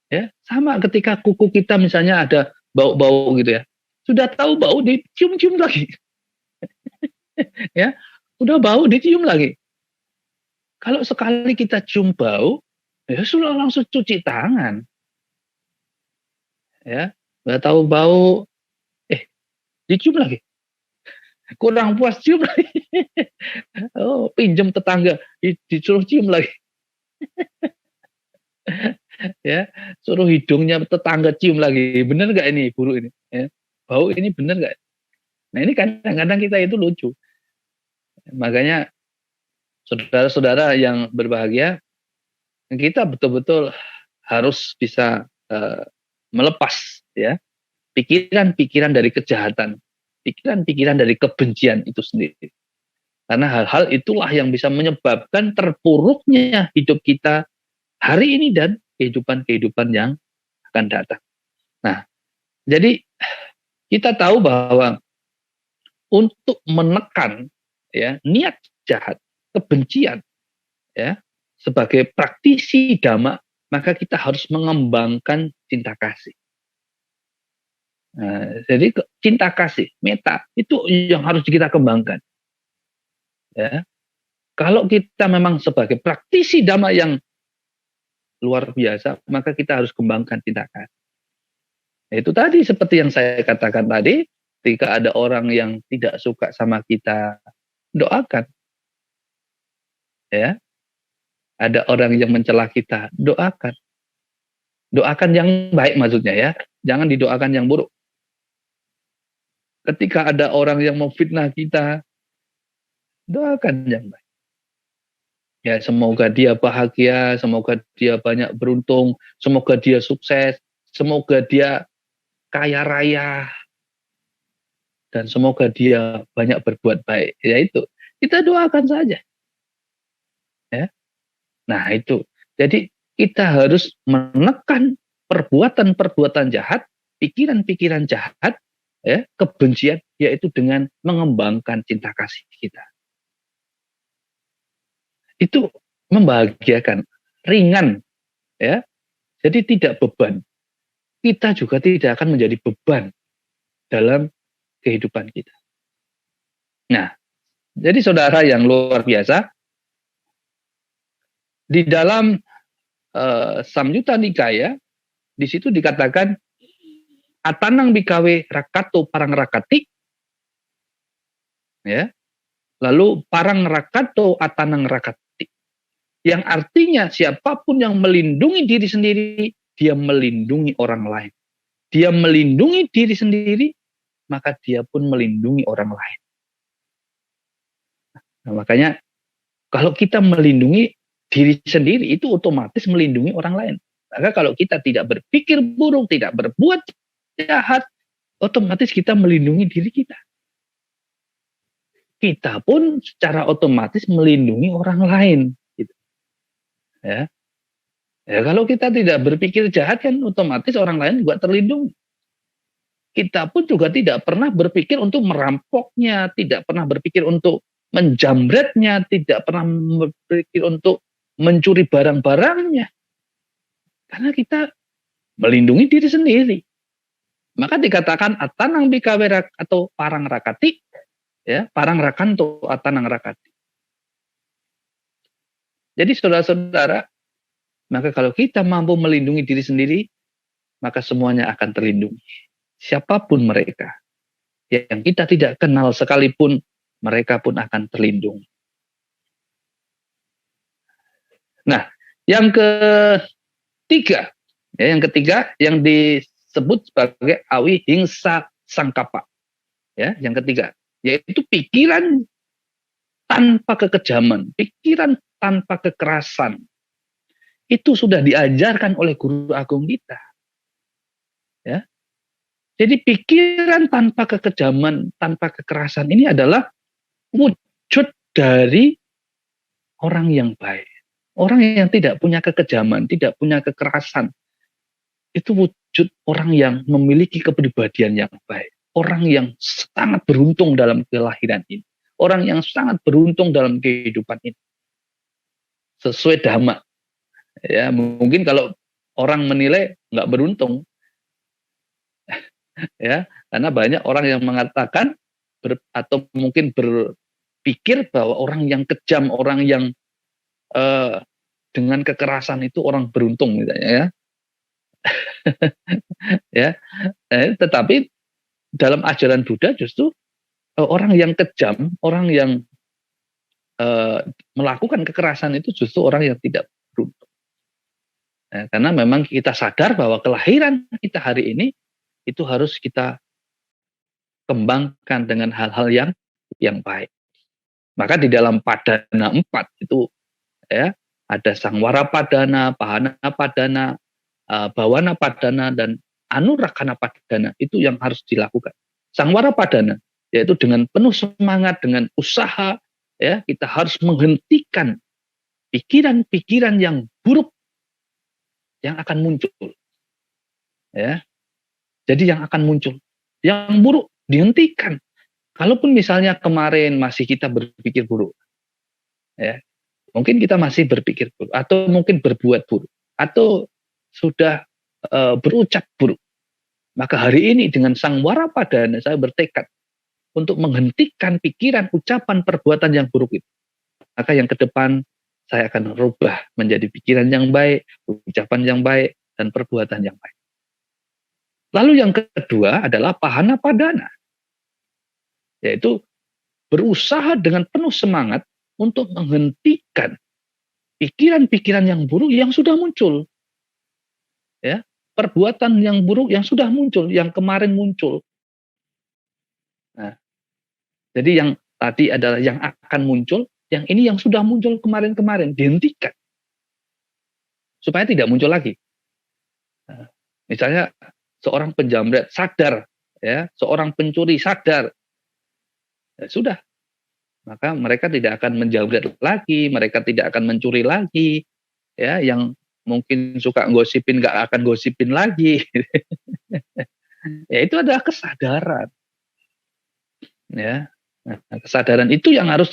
Ya, sama ketika kuku kita misalnya ada bau-bau gitu ya. Sudah tahu bau dicium-cium lagi. Ya, udah bau dicium lagi. Kalau sekali kita cium bau, ya sudah langsung cuci tangan. Ya, nggak tahu bau, dicium lagi. Kurang puas cium lagi. Oh, pinjam tetangga, disuruh cium lagi. Ya, suruh hidungnya tetangga cium lagi. Bener nggak ini buruk ini? Ya, bau ini bener nggak? Nah ini kadang-kadang kita itu lucu. Makanya saudara-saudara yang berbahagia, kita betul-betul harus bisa melepas ya pikiran-pikiran dari kejahatan, pikiran-pikiran dari kebencian itu sendiri. Karena hal-hal itulah yang bisa menyebabkan terpuruknya hidup kita hari ini dan kehidupan-kehidupan yang akan datang. Nah, jadi kita tahu bahwa untuk menekan ya niat jahat, kebencian ya sebagai praktisi dhamma, maka kita harus mengembangkan cinta kasih. Nah, jadi cinta kasih, meta itu yang harus kita kembangkan. Ya, kalau kita memang sebagai praktisi dhamma yang luar biasa, maka kita harus kembangkan cinta kasih. Itu tadi seperti yang saya katakan tadi, ketika ada orang yang tidak suka sama kita, doakan. Ya, ada orang yang mencela kita, doakan. Doakan yang baik maksudnya ya, jangan didoakan yang buruk. Ketika ada orang yang mau fitnah kita, doakan yang baik. Ya, semoga dia bahagia, semoga dia banyak beruntung, semoga dia sukses, semoga dia kaya raya, dan semoga dia banyak berbuat baik. Ya itu, kita doakan saja. Ya. Nah itu, jadi kita harus menekan perbuatan-perbuatan jahat, pikiran-pikiran jahat, ya, kebencian, yaitu dengan mengembangkan cinta kasih kita. Itu membahagiakan, ringan, ya. Jadi tidak beban. Kita juga tidak akan menjadi beban dalam kehidupan kita. Nah, jadi saudara yang luar biasa, di dalam Samyutta Nikaya, di situ dikatakan atanang bikawe rakato parang rakati, ya. Lalu parang rakato atanang rakati, yang artinya siapapun yang melindungi diri sendiri, dia melindungi orang lain. Dia melindungi diri sendiri, maka dia pun melindungi orang lain. Nah, makanya kalau kita melindungi diri sendiri, itu otomatis melindungi orang lain. Maka kalau kita tidak berpikir buruk, tidak berbuat jahat, otomatis kita melindungi diri kita. Kita pun secara otomatis melindungi orang lain. Gitu. Ya. Ya, kalau kita tidak berpikir jahat kan otomatis orang lain juga terlindungi. Kita pun juga tidak pernah berpikir untuk merampoknya, tidak pernah berpikir untuk menjamretnya, tidak pernah berpikir untuk mencuri barang-barangnya. Karena kita melindungi diri sendiri. Maka dikatakan atanang bikawerak atau parang rakati, ya, parang rakanto atanang rakati. Jadi saudara-saudara, maka kalau kita mampu melindungi diri sendiri, maka semuanya akan terlindungi. Siapapun mereka yang kita tidak kenal sekalipun, mereka pun akan terlindungi. Nah, yang ketiga, yang disebut sebagai awi hingsa sangkapa. Ya, yang ketiga, yaitu pikiran tanpa kekejaman, pikiran tanpa kekerasan. Itu sudah diajarkan oleh guru agung kita. Ya. Jadi pikiran tanpa kekejaman, tanpa kekerasan ini adalah wujud dari orang yang baik. Orang yang tidak punya kekejaman, tidak punya kekerasan. Itu wujud orang yang memiliki kepribadian yang baik. Orang yang sangat beruntung dalam kelahiran ini. Orang yang sangat beruntung dalam kehidupan ini. Sesuai dhamma. Ya, mungkin kalau orang menilai nggak beruntung, ya, karena banyak orang yang mengatakan atau mungkin berpikir bahwa orang yang kejam, orang yang dengan kekerasan itu orang beruntung, misalnya, ya. Ya, tetapi dalam ajaran Buddha justru orang yang kejam, orang yang melakukan kekerasan itu justru orang yang tidak beruntung. Ya, karena memang kita sadar bahwa kelahiran kita hari ini itu harus kita kembangkan dengan hal-hal yang baik. Maka di dalam padana 4 itu, ya, ada sangwara padana, pahana padana, bawana padana, dan anurakana padana. Itu yang harus dilakukan. Sangwara padana, yaitu dengan penuh semangat, dengan usaha, ya, kita harus menghentikan pikiran-pikiran yang buruk yang akan muncul. Ya. Jadi yang akan muncul, yang buruk dihentikan. Kalaupun misalnya kemarin masih kita berpikir buruk, ya, mungkin kita masih berpikir buruk, atau mungkin berbuat buruk, atau sudah berucap buruk, maka hari ini dengan sangwara padana saya bertekad untuk menghentikan pikiran, ucapan, perbuatan yang buruk itu. Maka yang ke depan saya akan rubah menjadi pikiran yang baik, ucapan yang baik, dan perbuatan yang baik. Lalu yang kedua adalah pahana padana, yaitu berusaha dengan penuh semangat untuk menghentikan pikiran-pikiran yang buruk yang sudah muncul. Ya, perbuatan yang buruk yang sudah muncul, yang kemarin muncul. Nah, jadi yang tadi adalah yang akan muncul, yang ini yang sudah muncul kemarin-kemarin, dihentikan. Supaya tidak muncul lagi. Nah, misalnya seorang penjamret sadar, ya, seorang pencuri sadar, ya sudah, maka mereka tidak akan menjamret lagi, mereka tidak akan mencuri lagi, ya, yang mungkin suka gosipin nggak akan gosipin lagi. Ya itu adalah kesadaran, ya. Nah, kesadaran itu yang harus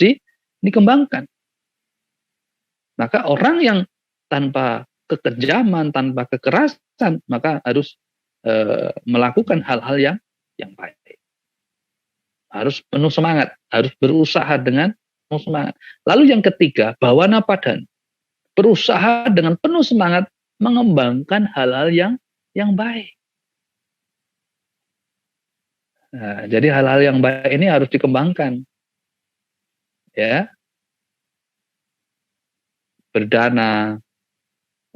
dikembangkan. Maka orang yang tanpa kekejaman, tanpa kekerasan, maka harus melakukan hal-hal yang baik. Harus penuh semangat, harus berusaha dengan penuh semangat. Lalu yang ketiga, bawana padan. Berusaha dengan penuh semangat mengembangkan hal-hal yang baik. Nah, jadi hal-hal yang baik ini harus dikembangkan. Ya, berdana,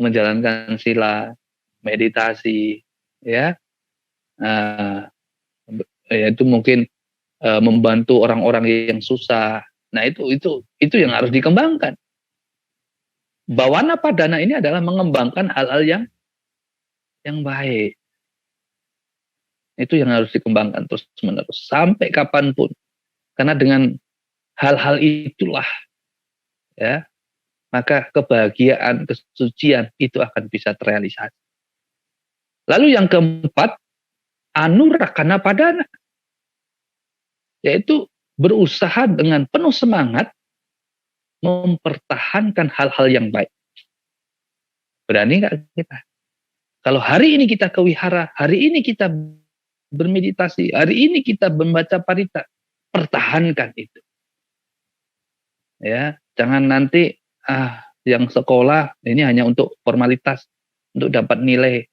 menjalankan sila, meditasi, ya, yaitu mungkin membantu orang-orang yang susah. Nah itu yang harus dikembangkan. Bawana padana ini adalah mengembangkan hal-hal yang baik. Itu yang harus dikembangkan terus menerus sampai kapanpun. Karena dengan hal-hal itulah, ya, maka kebahagiaan, kesucian itu akan bisa terrealisasi. Lalu yang keempat, anurakana padana, yaitu berusaha dengan penuh semangat mempertahankan hal-hal yang baik. Berani nggak kita? Kalau hari ini kita ke wihara, hari ini kita bermeditasi, hari ini kita membaca parita, pertahankan itu. Ya, jangan nanti yang sekolah ini hanya untuk formalitas, untuk dapat nilai.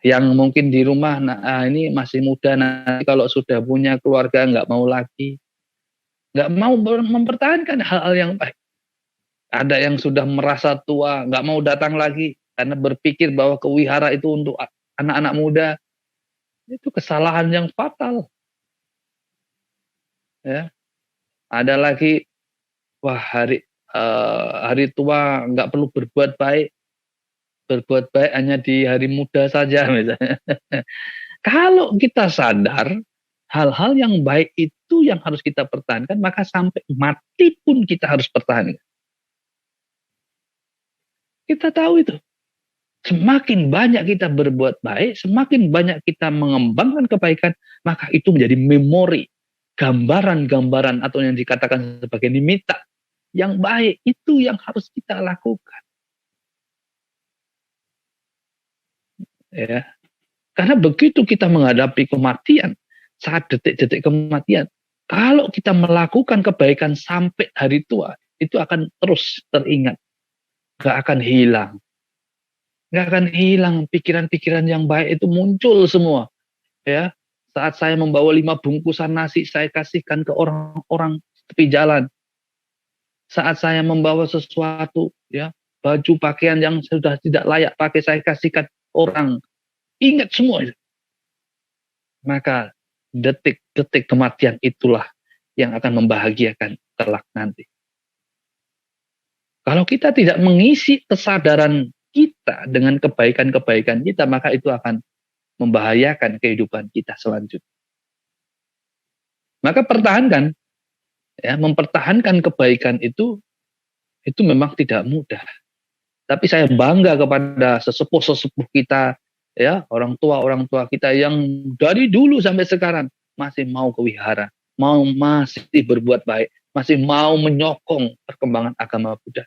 Yang mungkin di rumah, ini masih muda, nanti kalau sudah punya keluarga nggak mau lagi, nggak mau mempertahankan hal-hal yang baik. Ada yang sudah merasa tua, nggak mau datang lagi karena berpikir bahwa ke wihara itu untuk anak-anak muda. Itu kesalahan yang fatal. Ya, ada lagi, wah hari tua nggak perlu berbuat baik hanya di hari muda saja misalnya. Kalau kita sadar hal-hal yang baik itu yang harus kita pertahankan, maka sampai mati pun kita harus pertahankan. Kita tahu itu. Semakin banyak kita berbuat baik, semakin banyak kita mengembangkan kebaikan, maka itu menjadi memori, gambaran-gambaran atau yang dikatakan sebagai nimitta yang baik, itu yang harus kita lakukan. Ya. Karena begitu kita menghadapi kematian, saat detik-detik kematian, kalau kita melakukan kebaikan sampai hari tua, itu akan terus teringat, gak akan hilang. Nggak akan hilang, pikiran-pikiran yang baik itu muncul semua, ya. Saat saya membawa 5 bungkusan nasi, saya kasihkan ke orang-orang tepi jalan. Saat saya membawa sesuatu, ya, baju pakaian yang sudah tidak layak pakai, saya kasihkan orang. Ingat semua itu. Maka detik-detik kematian itulah yang akan membahagiakan kelak nanti. Kalau kita tidak mengisi kesadaran kita dengan kebaikan-kebaikan kita, maka itu akan membahayakan kehidupan kita selanjutnya. Maka pertahankan, ya, mempertahankan kebaikan itu memang tidak mudah. Tapi saya bangga kepada sesepuh-sesepuh kita, ya, orang tua kita yang dari dulu sampai sekarang masih mau ke wihara, masih berbuat baik, masih mau menyokong perkembangan agama Buddha.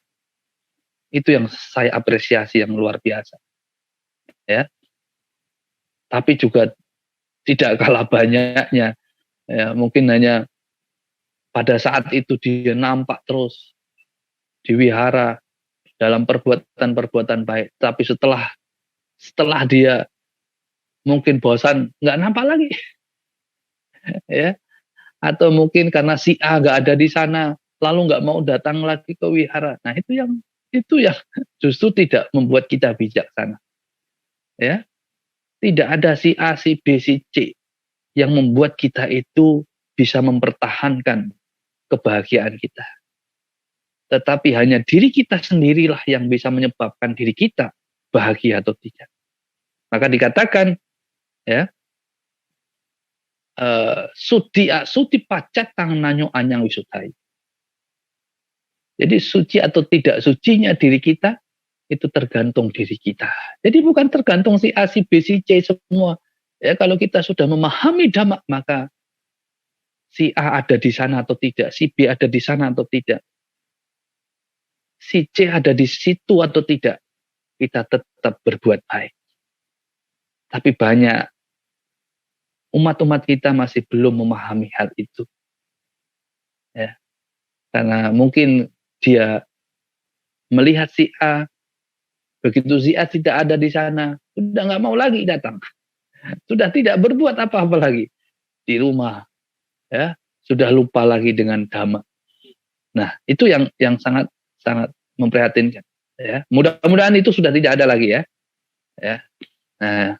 Itu yang saya apresiasi yang luar biasa. Ya. Tapi juga tidak kalah banyaknya, ya, mungkin hanya pada saat itu dia nampak terus di wihara dalam perbuatan-perbuatan baik, tapi setelah dia mungkin bosan nggak nampak lagi. Ya, atau mungkin karena si A nggak ada di sana lalu nggak mau datang lagi ke wihara. Nah itu yang justru tidak membuat kita bijaksana. Ya, tidak ada si A, si B, si C yang membuat kita itu bisa mempertahankan kebahagiaan kita. Tetapi hanya diri kita sendirilah yang bisa menyebabkan diri kita bahagia atau tidak. Maka dikatakan ya, suti pacat tang nanyo anyang wisudai. Jadi suci atau tidak sucinya diri kita itu tergantung diri kita. Jadi bukan tergantung si A, si B, si C semua. Ya, kalau kita sudah memahami dhamma, maka si A ada di sana atau tidak, si B ada di sana atau tidak, si C ada di situ atau tidak, kita tetap berbuat baik. Tapi banyak umat-umat kita masih belum memahami hal itu. Ya. Karena mungkin dia melihat si A, begitu si A tidak ada di sana, sudah nggak mau lagi datang. Sudah tidak berbuat apa-apa lagi di rumah. Ya, sudah lupa lagi dengan dhamma. Nah, itu yang sangat sangat memprihatinkan. Ya, mudah-mudahan itu sudah tidak ada lagi ya. Ya, nah,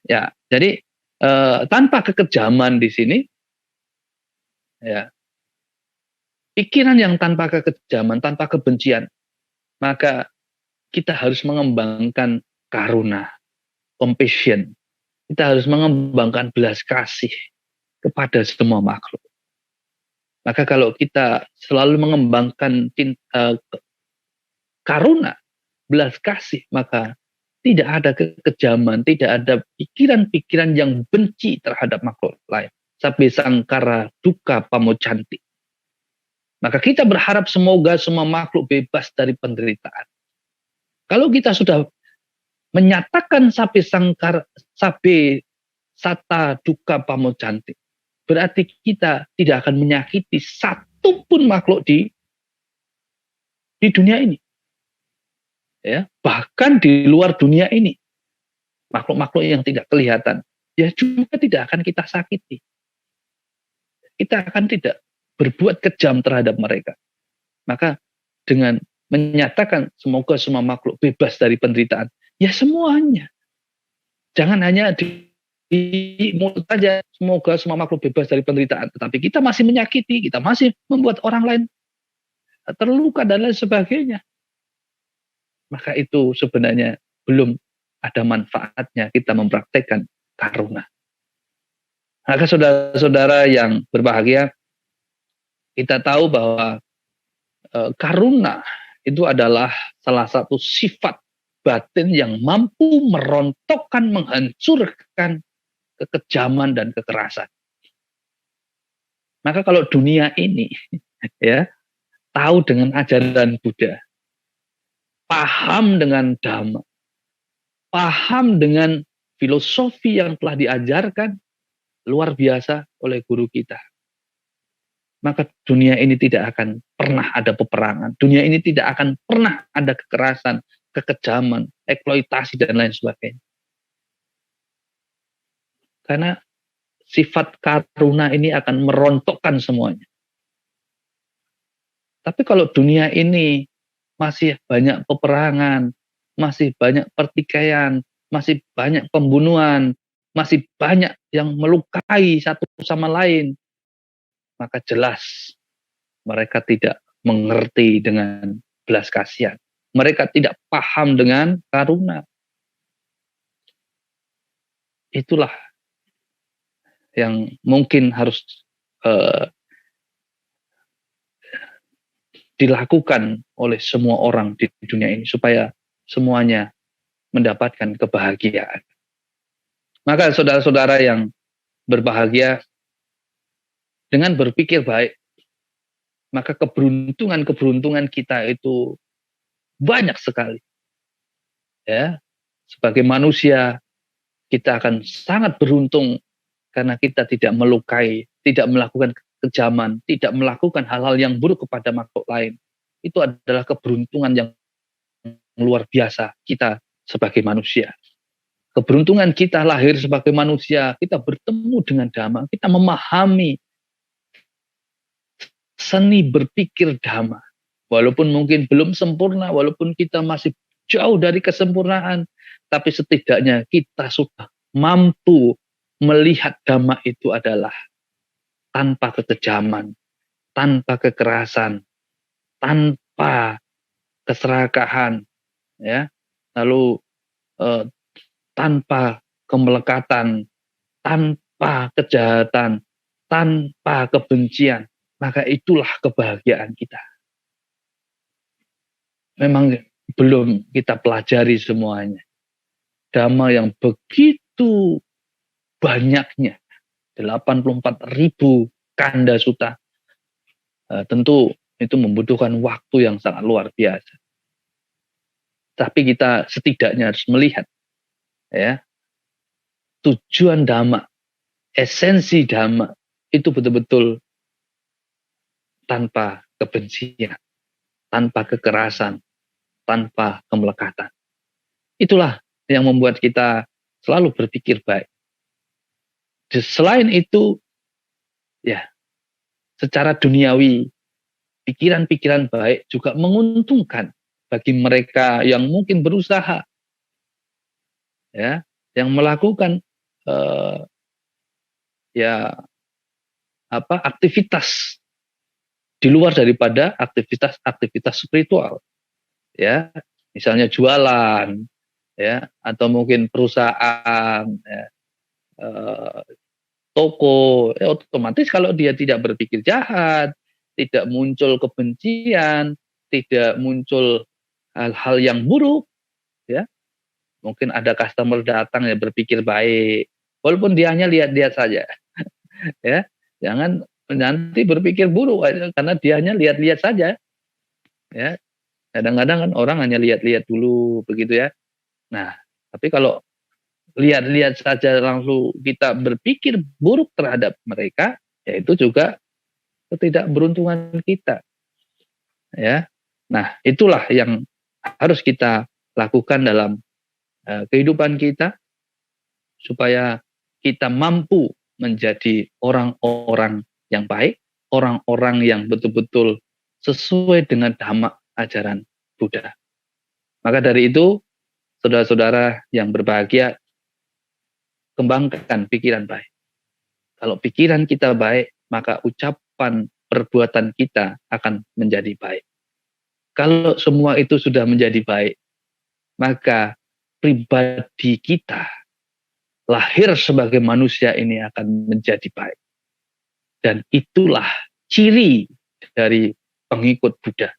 ya, jadi tanpa kekejaman di sini, ya, pikiran yang tanpa kekejaman, tanpa kebencian, maka kita harus mengembangkan karuna, compassion. Kita harus mengembangkan belas kasih kepada semua makhluk. Maka kalau kita selalu mengembangkan karuna, belas kasih, maka tidak ada kekejaman, tidak ada pikiran-pikiran yang benci terhadap makhluk lain. Sabe sangkara duka pamocanti. Maka kita berharap semoga semua makhluk bebas dari penderitaan. Kalau kita sudah menyatakan sabe sata duka pamocanti, berarti kita tidak akan menyakiti satupun makhluk di dunia ini. Ya, bahkan di luar dunia ini, makhluk-makhluk yang tidak kelihatan, ya juga tidak akan kita sakiti. Kita akan tidak berbuat kejam terhadap mereka. Maka dengan menyatakan semoga semua makhluk bebas dari penderitaan, ya semuanya. Jangan hanya di mulut saja, semoga semua makhluk bebas dari penderitaan, tetapi kita masih menyakiti, kita masih membuat orang lain terluka dan lain sebagainya. Maka itu sebenarnya belum ada manfaatnya kita mempraktekkan karuna. Maka saudara-saudara yang berbahagia, kita tahu bahwa karuna itu adalah salah satu sifat batin yang mampu merontokkan, menghancurkan kekejaman dan kekerasan. Maka kalau dunia ini ya tahu dengan ajaran Buddha, paham dengan dhamma, paham dengan filosofi yang telah diajarkan luar biasa oleh guru kita, maka dunia ini tidak akan pernah ada peperangan. Dunia ini tidak akan pernah ada kekerasan, kekejaman, eksploitasi, dan lain sebagainya. Karena sifat karuna ini akan merontokkan semuanya. Tapi kalau dunia ini masih banyak peperangan, masih banyak pertikaian, masih banyak pembunuhan, masih banyak yang melukai satu sama lain, maka jelas mereka tidak mengerti dengan belas kasihan. Mereka tidak paham dengan karuna. Itulah yang mungkin harus dilakukan oleh semua orang di dunia ini supaya semuanya mendapatkan kebahagiaan. Maka saudara-saudara yang berbahagia, dengan berpikir baik, maka keberuntungan kita itu banyak sekali. Ya, sebagai manusia kita akan sangat beruntung karena kita tidak melukai, tidak melakukan kekejaman, tidak melakukan hal-hal yang buruk kepada makhluk lain. Itu adalah keberuntungan yang luar biasa kita sebagai manusia. Keberuntungan kita lahir sebagai manusia, kita bertemu dengan dhamma, kita memahami seni berpikir dhamma. Walaupun mungkin belum sempurna, walaupun kita masih jauh dari kesempurnaan, tapi setidaknya kita sudah mampu melihat dhamma itu adalah tanpa kekejaman, tanpa kekerasan, tanpa keserakahan, ya. Lalu tanpa kemelekatan, tanpa kejahatan, tanpa kebencian, maka itulah kebahagiaan kita. Memang belum kita pelajari semuanya. Dhamma yang begitu banyaknya, 84.000 kanda sutta, tentu itu membutuhkan waktu yang sangat luar biasa. Tapi kita setidaknya harus melihat, ya, tujuan Dhamma, esensi Dhamma itu betul-betul tanpa kebencian, tanpa kekerasan, tanpa kemelekatan. Itulah yang membuat kita selalu berpikir baik. Selain itu, ya, secara duniawi, pikiran-pikiran baik juga menguntungkan bagi mereka yang mungkin berusaha, ya, yang melakukan aktivitas di luar daripada aktivitas spiritual, ya, misalnya jualan, ya, atau mungkin perusahaan, ya, toko, ya, otomatis kalau dia tidak berpikir jahat, tidak muncul kebencian, tidak muncul hal-hal yang buruk, ya, mungkin ada customer datang ya berpikir baik, walaupun dia hanya lihat-lihat saja, ya, jangan nanti berpikir buruk karena dia hanya lihat-lihat saja, ya. Kadang-kadang kan orang hanya lihat-lihat dulu begitu, ya. Nah, tapi kalau lihat-lihat saja langsung kita berpikir buruk terhadap mereka, ya itu juga ketidakberuntungan kita, ya. Nah, itulah yang harus kita lakukan dalam kehidupan kita supaya kita mampu menjadi orang-orang yang baik, orang-orang yang betul-betul sesuai dengan Dhamma ajaran Buddha. Maka dari itu, saudara-saudara yang berbahagia, kembangkan pikiran baik. Kalau pikiran kita baik, maka ucapan perbuatan kita akan menjadi baik. Kalau semua itu sudah menjadi baik, maka pribadi kita lahir sebagai manusia ini akan menjadi baik. Dan itulah ciri dari pengikut Buddha.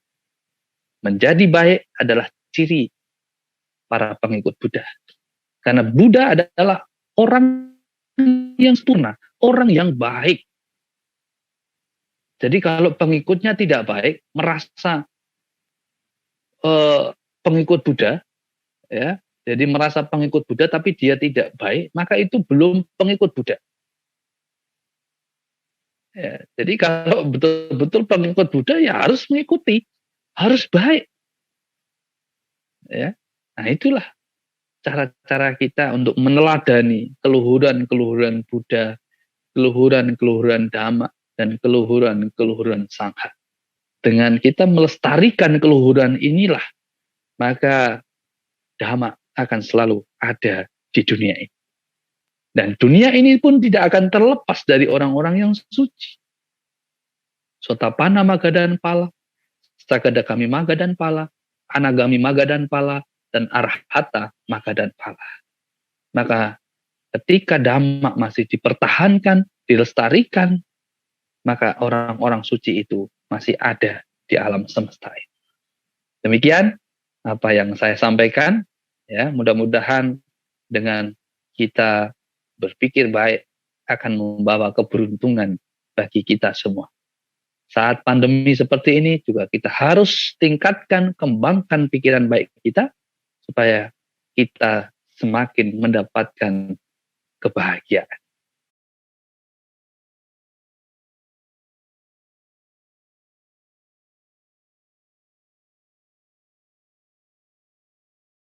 Menjadi baik adalah ciri para pengikut Buddha. Karena Buddha adalah orang yang sempurna, orang yang baik. Jadi kalau pengikutnya tidak baik, merasa pengikut Buddha, ya, jadi merasa pengikut Buddha tapi dia tidak baik, maka itu belum pengikut Buddha. Ya, jadi kalau betul-betul pengikut Buddha ya harus mengikuti, harus baik. Ya. Nah, itulah cara-cara kita untuk meneladani keluhuran-keluhuran Buddha, keluhuran-keluhuran Dhamma, dan keluhuran-keluhuran Sangha. Dengan kita melestarikan keluhuran inilah, maka Dhamma akan selalu ada di dunia ini. Dan dunia ini pun tidak akan terlepas dari orang-orang yang suci. Sotapana Magadan Pala, Sakadagami Magadan Pala, Anagami Magadan Pala, dan Arhata Magadan Pala. Maka ketika Dhamma masih dipertahankan, dilestarikan, maka orang-orang suci itu masih ada di alam semesta ini. Demikian apa yang saya sampaikan, ya, mudah-mudahan dengan kita berpikir baik akan membawa keberuntungan bagi kita semua. Saat pandemi seperti ini juga kita harus tingkatkan, kembangkan pikiran baik kita supaya kita semakin mendapatkan kebahagiaan.